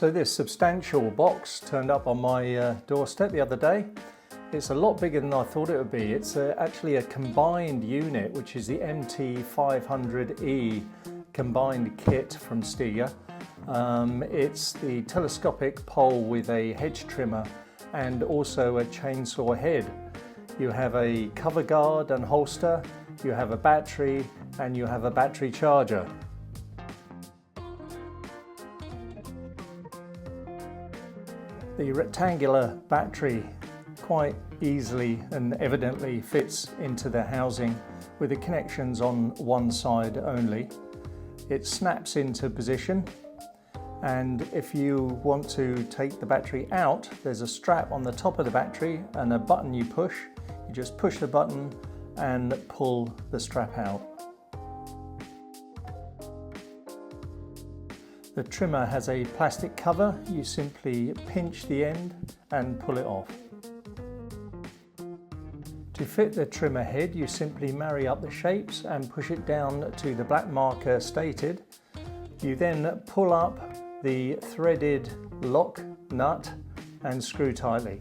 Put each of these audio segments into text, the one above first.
So this substantial box turned up on my doorstep the other day. It's a lot bigger than I thought it would be. It's actually a combined unit, which is the MT500E combined kit from Stiga. It's the telescopic pole with a hedge trimmer and also a chainsaw head. You have a cover guard and holster, you have a battery, and you have a battery charger. The rectangular battery quite easily and evidently fits into the housing with the connections on one side only. It snaps into position, and if you want to take the battery out, there's a strap on the top of the battery and a button you push. You just push the button and pull the strap out. The trimmer has a plastic cover. You simply pinch the end and pull it off. To fit the trimmer head, you simply marry up the shapes and push it down to the black marker stated. You then pull up the threaded lock nut and screw tightly.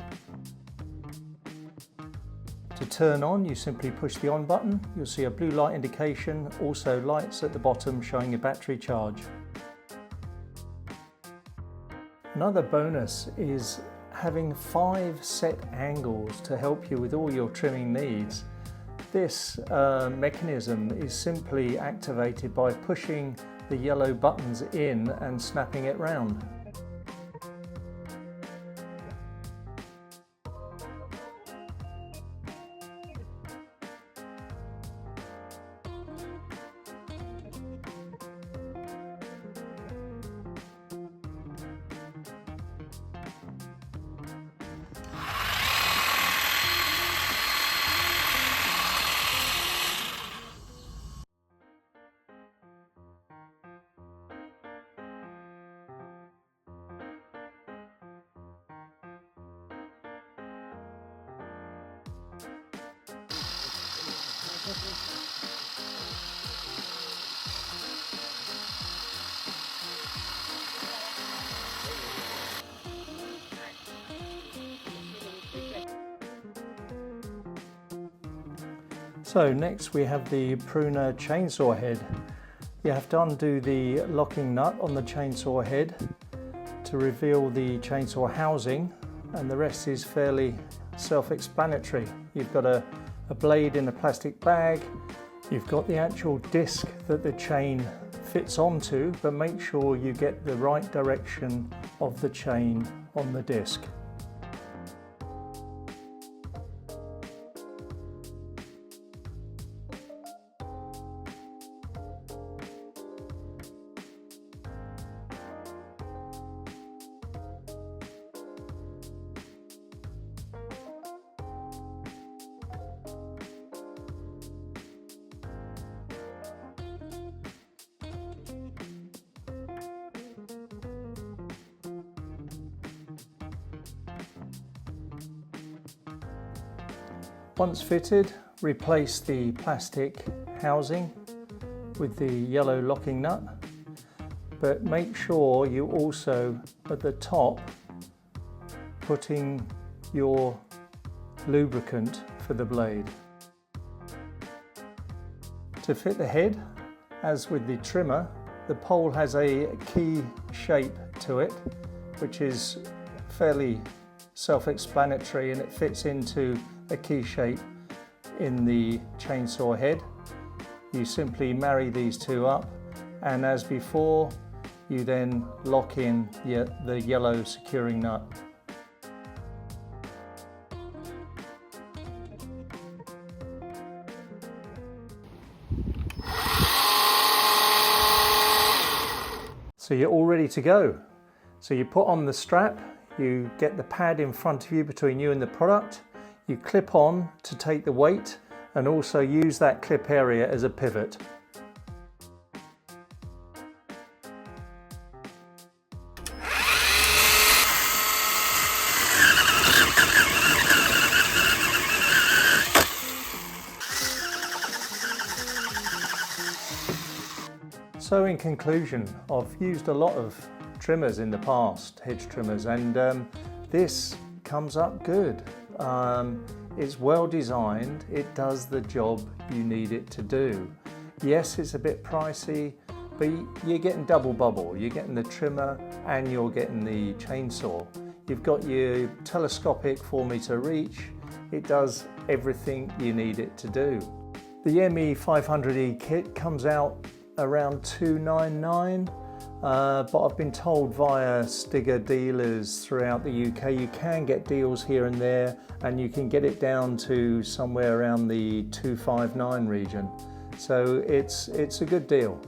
To turn on, you simply push the on button. You'll see a blue light indication, also lights at the bottom showing your battery charge. Another bonus is having 5 set angles to help you with all your trimming needs. This mechanism is simply activated by pushing the yellow buttons in and snapping it round. So next we have the pruner chainsaw head. You have to undo the locking nut on the chainsaw head to reveal the chainsaw housing, and the rest is fairly self-explanatory. You've got a blade in a plastic bag, you've got the actual disc that the chain fits onto, but make sure you get the right direction of the chain on the disc. Once fitted, replace the plastic housing with the yellow locking nut, but make sure you also at the top putting your lubricant for the blade. To fit the head, as with the trimmer, the pole has a key shape to it, which is fairly self-explanatory, and it fits into a key shape in the chainsaw head. You simply marry these two up, and as before, you then lock in the yellow securing nut. So you're all ready to go. So you put on the strap, you get the pad in front of you between you and the product, you clip on to take the weight and also use that clip area as a pivot. So in conclusion, I've used a lot of trimmers in the past, hedge trimmers, and this comes up good. It's well designed, it does the job you need it to do. Yes, it's a bit pricey, but you're getting double bubble. You're getting the trimmer and you're getting the chainsaw. You've got your telescopic 4-meter reach. It does everything you need it to do. The ME500E kit comes out around $299, but I've been told via Stiga dealers throughout the UK you can get deals here and there, and you can get it down to somewhere around the $259 region. So it's a good deal.